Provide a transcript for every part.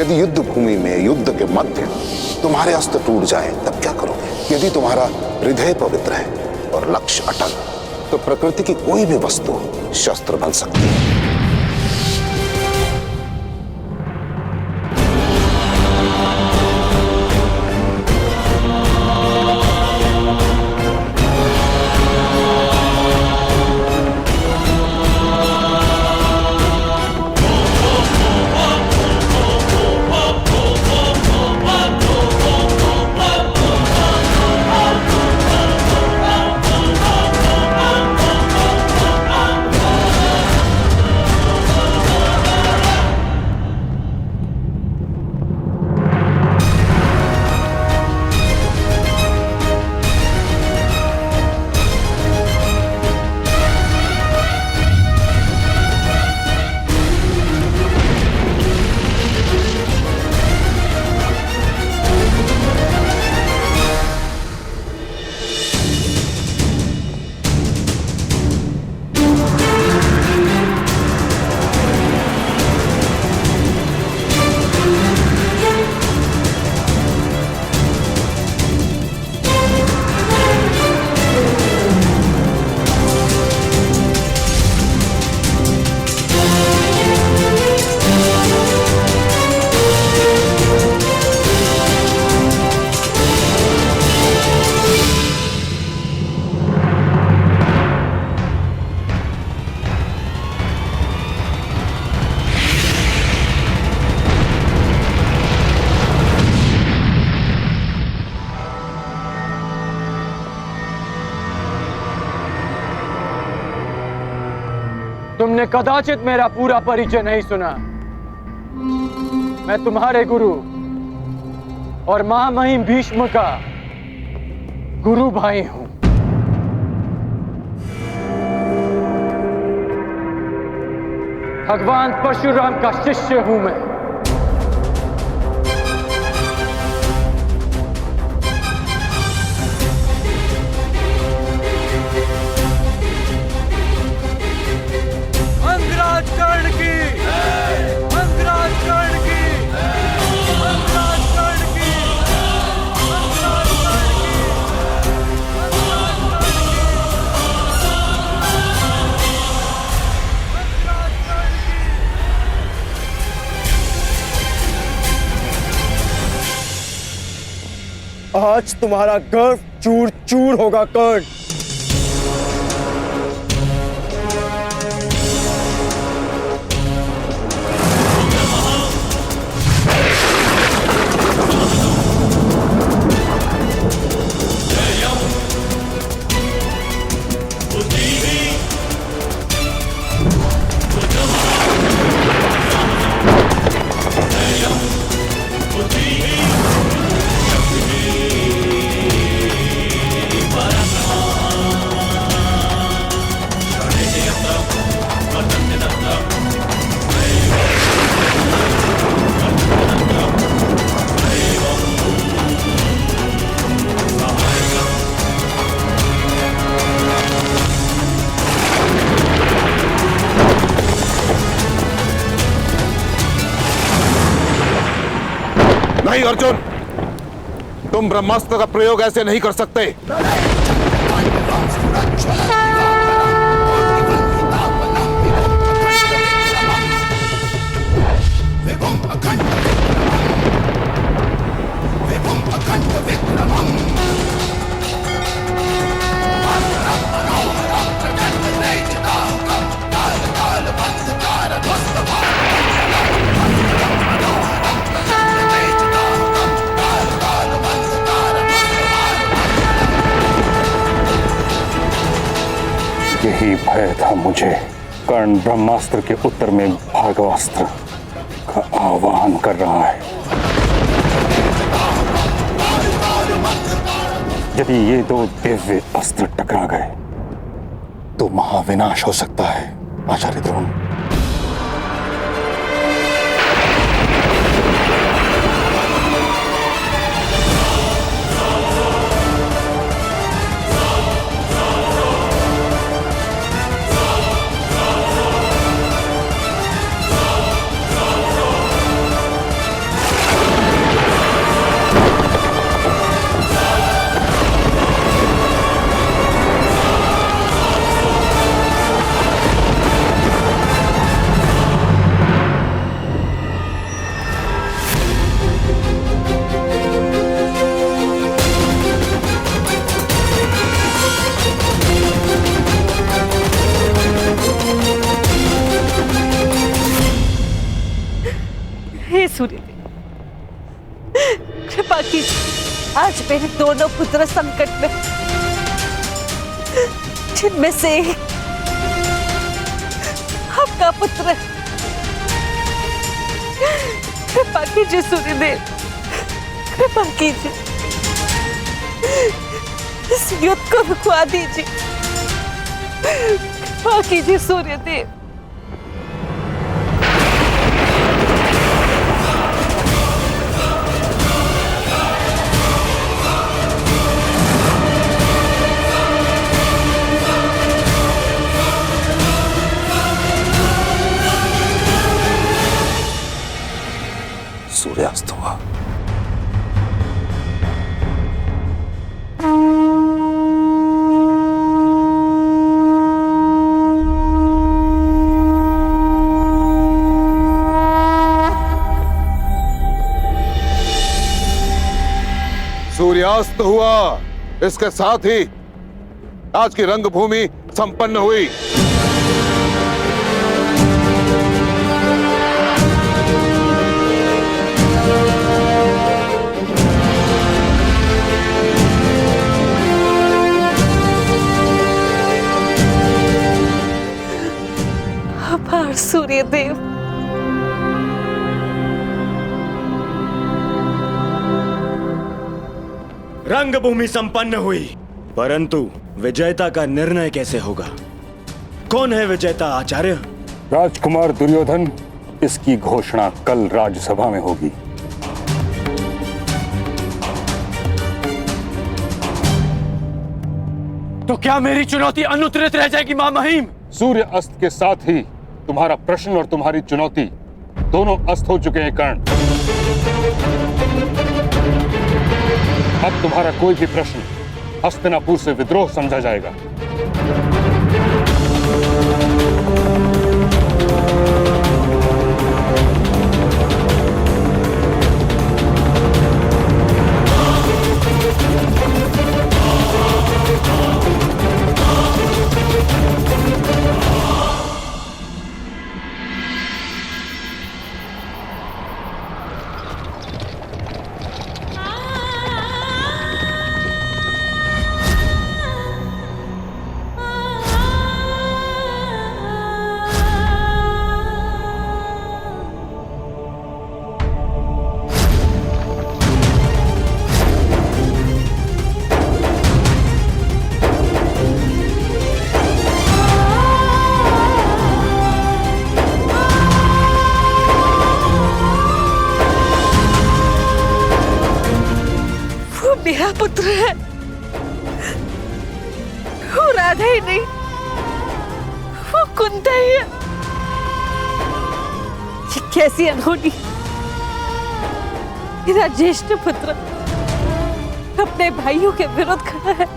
यदि युद्ध भूमि में युद्ध के मध्य तुम्हारे अस्त्र टूट जाए तब क्या करोगे? यदि तुम्हारा हृदय पवित्र है और लक्ष्य अटल, तो प्रकृति की कोई भी वस्तु शस्त्र बन सकती है। तुमने कदाचित मेरा पूरा परिचय नहीं सुना। मैं तुम्हारे गुरु और महामहिम भीष्म का गुरु भाई हूं। भगवान परशुराम का शिष्य हूं मैं। आज तुम्हारा गर्व चूर चूर होगा कर्ण। नहीं अर्जुन, तुम ब्रह्मास्त्र का प्रयोग ऐसे नहीं कर सकते। यही भय था मुझे। कर्ण ब्रह्मास्त्र के उत्तर में भार्गवास्त्र का आह्वान कर रहा है। यदि ये दो दिव्य अस्त्र टकरा गए तो महाविनाश हो सकता है आचार्य द्रोण। सूर्यदेव, कृपा कीजिए। आज मेरे दोनों पुत्र संकट में, जिनमें से एक आपका पुत्र है। कृपा कीजिए सूर्यदेव, कृपा कीजिए, इस युद्ध को रुकवा दीजिए। कृपा कीजिए सूर्यदेव। सूर्यास्त हुआ। सूर्यास्त हुआ, इसके साथ ही आज की रंगभूमि संपन्न हुई। आभार सूर्यदेव। रंगभूमि संपन्न हुई, परंतु विजेता का निर्णय कैसे होगा? कौन है विजेता आचार्य? राजकुमार दुर्योधन, इसकी घोषणा कल राज्यसभा में होगी। तो क्या मेरी चुनौती अनुत्तरित रह जाएगी मां महिम? सूर्य अस्त के साथ ही तुम्हारा प्रश्न और तुम्हारी चुनौती दोनों अस्त हो चुके हैं कर्ण। अब तुम्हारा कोई भी प्रश्न हस्तिनापुर से विद्रोह समझा जाएगा। मेरा पुत्र है, वो राधा ही नहीं, वो कुंता ही है। ये कैसी अनहोनी, मेरा ज्येष्ठ पुत्र अपने भाइयों के विरुद्ध खड़ा है।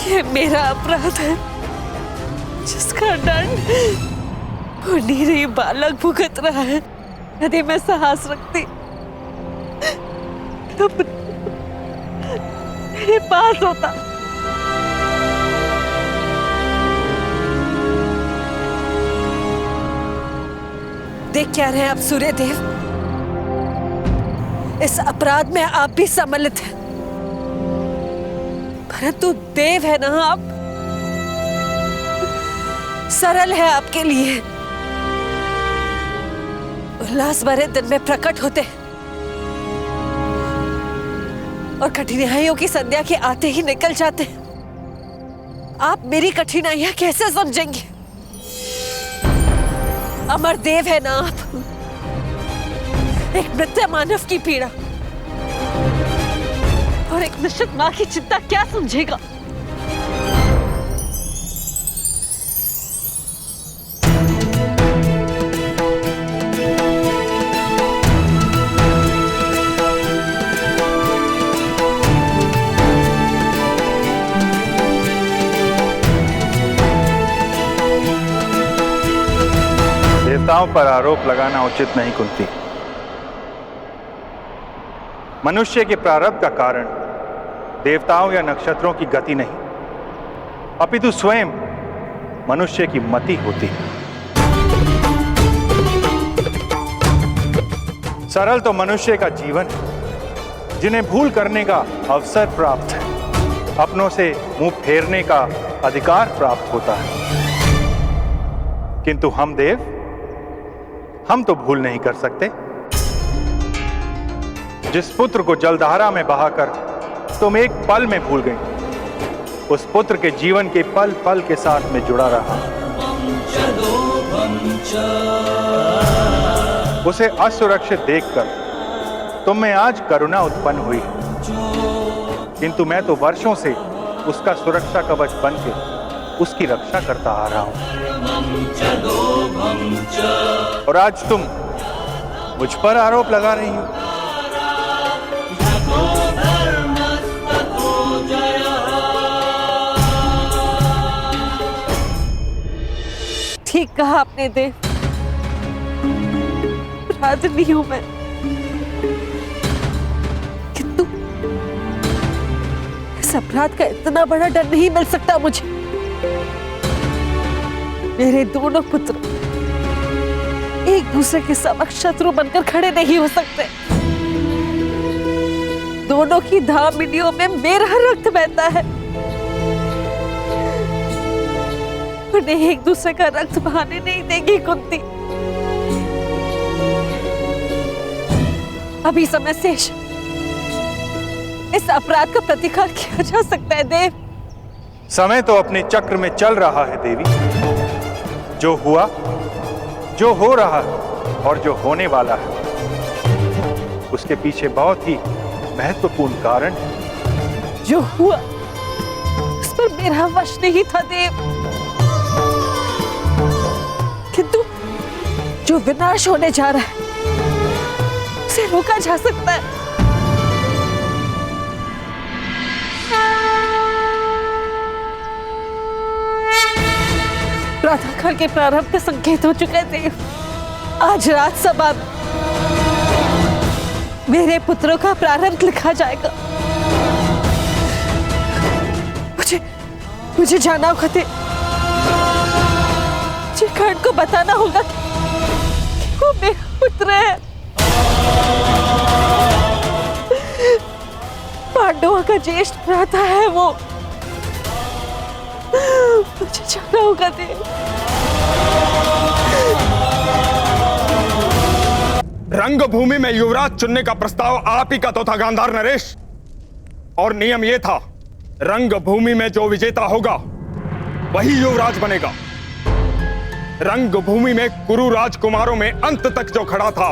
ये मेरा अपराध है, जिसका दंड वो नीरे बालक भुगत रहा है। यदि मैं साहस रखती तो मेरे पास होता। देख क्या रहे हैं आप सूर्यदेव, इस अपराध में आप भी सम्मिलित हैं, परंतु देव है ना आप, सरल है आपके लिए। उल्लास भरे दिन में प्रकट होते हैं और कठिनाइयों की संध्या के आते ही निकल जाते हैं। आप मेरी कठिनाइयां कैसे समझेंगे? अमर देव है ना आप, एक मृत मानव की पीड़ा और एक निश्चित मां की चिंता क्या समझेगा? देवताओं पर आरोप लगाना उचित नहीं कुंती। मनुष्य के प्रारब्ध का कारण देवताओं या नक्षत्रों की गति नहीं, अपितु स्वयं मनुष्य की मति होती है। सरल तो मनुष्य का जीवन है जिन्हें भूल करने का अवसर प्राप्त है, अपनों से मुंह फेरने का अधिकार प्राप्त होता है। किंतु हम देव, हम तो भूल नहीं कर सकते। जिस पुत्र को जलधारा में बहाकर तुम एक पल में भूल गई, उस पुत्र के जीवन के पल पल के साथ में जुड़ा रहा। उसे असुरक्षित देखकर तुम में आज करुणा उत्पन्न हुई, किंतु मैं तो वर्षों से उसका सुरक्षा कवच बनके उसकी रक्षा करता आ रहा हूं। और आज तुम मुझ पर आरोप लगा रही हो। ठीक कहा आपने देव, अपराधी हूं मैं, किंतु इस अपराध का इतना बड़ा डर नहीं मिल सकता मुझे। मेरे दोनों पुत्र एक दूसरे के समक्ष शत्रु बनकर खड़े नहीं हो सकते। दोनों की धामनियों में मेरा रक्त बहता है, उन्हें एक दूसरे का रक्त बहाने नहीं देगी कुंती। अभी समय शेष, इस अपराध का प्रतिकार किया जा सकता है देव। समय तो अपने चक्र में चल रहा है देवी। जो हुआ, जो हो रहा है और जो होने वाला है, उसके पीछे बहुत ही महत्वपूर्ण कारण है। जो हुआ उस पर मेरा वश नहीं था देव, किंतु जो विनाश होने जा रहा है उसे रोका जा सकता है। प्रातःकाल के प्रारंभ का संकेत हो चुका है देव। आज रात सभा में मेरे पुत्रों का प्रारंभ लिखा जाएगा। मुझे जाना होगा देव, मुझे कर्ण को बताना होगा कि वो मेरा पुत्र है। पांडवों का ज्येष्ठ भ्राता है वो। मुझे जाना होगा देव। रंगभूमि में युवराज चुनने का प्रस्ताव आप ही का तो था गांधार नरेश, और नियम यह था, रंगभूमि में जो विजेता होगा वही युवराज बनेगा। रंगभूमि में कुरु राजकुमारों में अंत तक जो खड़ा था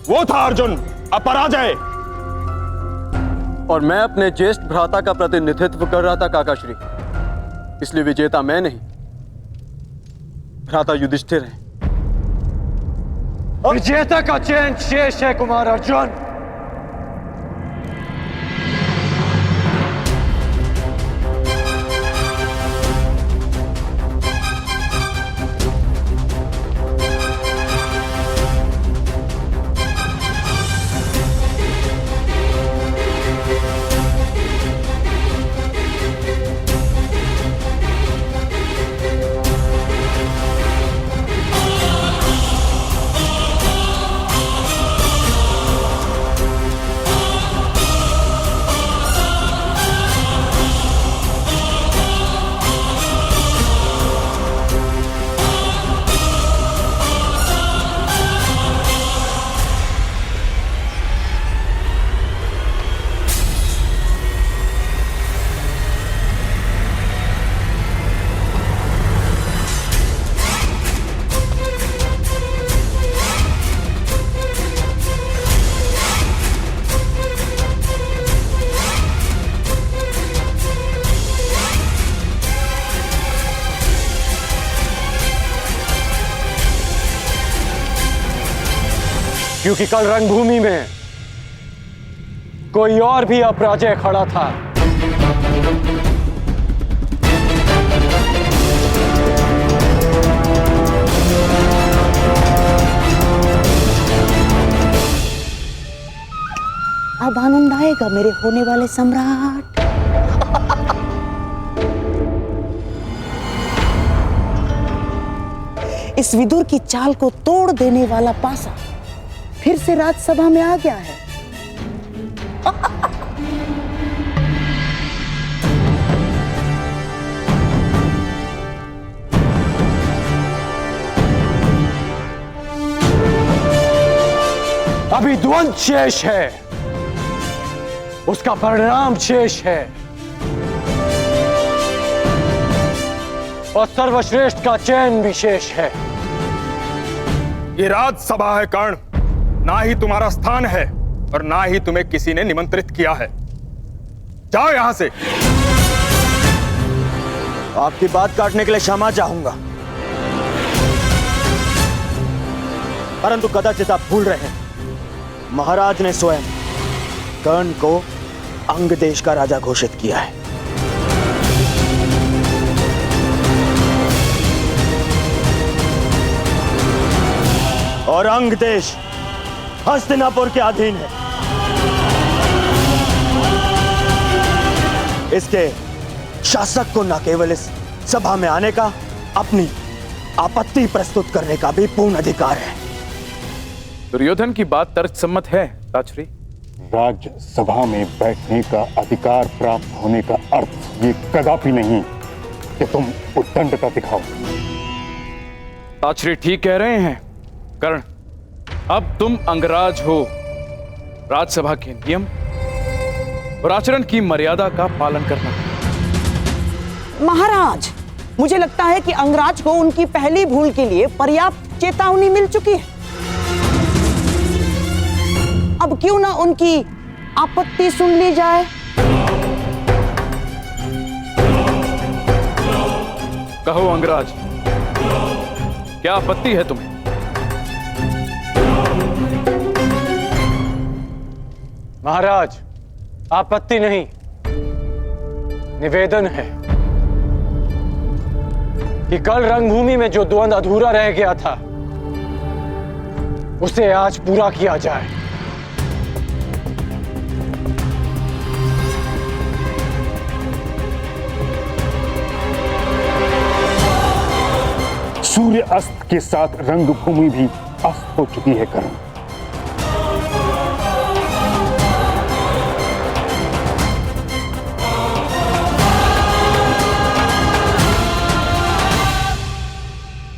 वो था अर्जुन, अपराजय। और मैं अपने ज्येष्ठ भ्राता का प्रतिनिधित्व कर रहा था काकाश्री, इसलिए विजेता मैं नहीं, भ्राता युधिष्ठिर है। विजेता का चयन शेष है कुमार अर्जुन। क्योंकि कल रंगभूमि में कोई और भी अपराजय खड़ा था। अब आनंद आएगा मेरे होने वाले सम्राट। इस विदुर की चाल को तोड़ देने वाला पासा फिर से राजसभा में आ गया है। अभी द्वंद्व शेष है, उसका परिणाम शेष है, और सर्वश्रेष्ठ का चयन भी शेष है। ये राजसभा है कर्ण, ना ही तुम्हारा स्थान है और ना ही तुम्हें किसी ने निमंत्रित किया है। जाओ यहां से। आपकी बात काटने के लिए क्षमा चाहूंगा, परंतु कदाचित आप भूल रहे हैं, महाराज ने स्वयं कर्ण को अंग देश का राजा घोषित किया है। और अंग देश हस्तिनापुर के अधीन है। इसके शासक को न केवल इस सभा में आने का, अपनी आपत्ति प्रस्तुत करने का भी पूर्ण अधिकार है। दुर्योधन की बात तर्कसम्मत है ताचरी। राज्यसभा में बैठने का अधिकार प्राप्त होने का अर्थ ये कदापि नहीं कि तुम उद्दंडता दिखाओ। ताचरी ठीक कह रहे हैं कर्ण, अब तुम अंगराज हो। राजसभा के नियम और आचरण की मर्यादा का पालन करना। महाराज, मुझे लगता है कि अंगराज को उनकी पहली भूल के लिए पर्याप्त चेतावनी मिल चुकी है। अब क्यों ना उनकी आपत्ति सुन ली जाए। कहो अंगराज, क्या आपत्ति है तुम्हें? महाराज, आपत्ति नहीं, निवेदन है कि कल रंगभूमि में जो द्वंद्व अधूरा रह गया था उसे आज पूरा किया जाए। सूर्य अस्त के साथ रंगभूमि भी अस्त हो चुकी है कर्ण।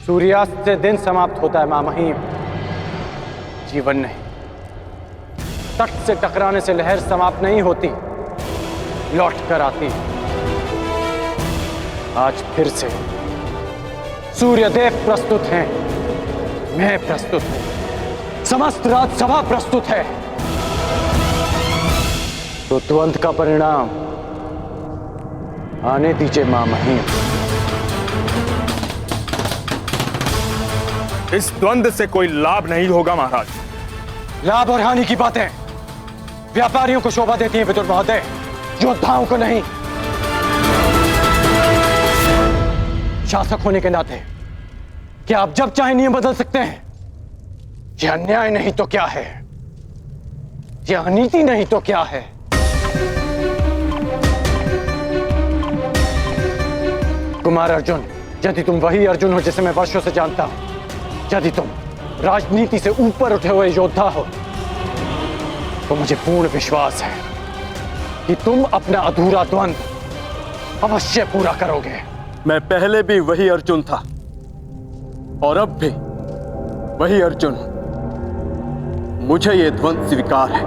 सूर्यास्त से दिन समाप्त होता है मामहीम, जीवन नहीं। तट से टकराने से लहर समाप्त नहीं होती, लौट कर आती। आज फिर से सूर्यदेव प्रस्तुत हैं, मैं प्रस्तुत हूं, समस्त राजसभा प्रस्तुत है। तो द्वंद्व का परिणाम आने दीजिए मामहीम। इस द्वंद्व से कोई लाभ नहीं होगा महाराज। लाभ और हानि की बातें व्यापारियों को शोभा देती हैं विदुर महोदय, योद्धाओं को नहीं। शासक होने के नाते क्या आप जब चाहे नियम बदल सकते हैं? यह अन्याय नहीं तो क्या है? यह अनीति नहीं तो क्या है? कुमार अर्जुन, यदि तुम वही अर्जुन हो जिसे मैं वर्षों से जानता हूं, यदि तुम राजनीति से ऊपर उठे हुए योद्धा हो, तो मुझे पूर्ण विश्वास है कि तुम अपना अधूरा द्वंद्व अवश्य पूरा करोगे। मैं पहले भी वही अर्जुन था और अब भी वही अर्जुन हूं। मुझे यह द्वंद्व स्वीकार है।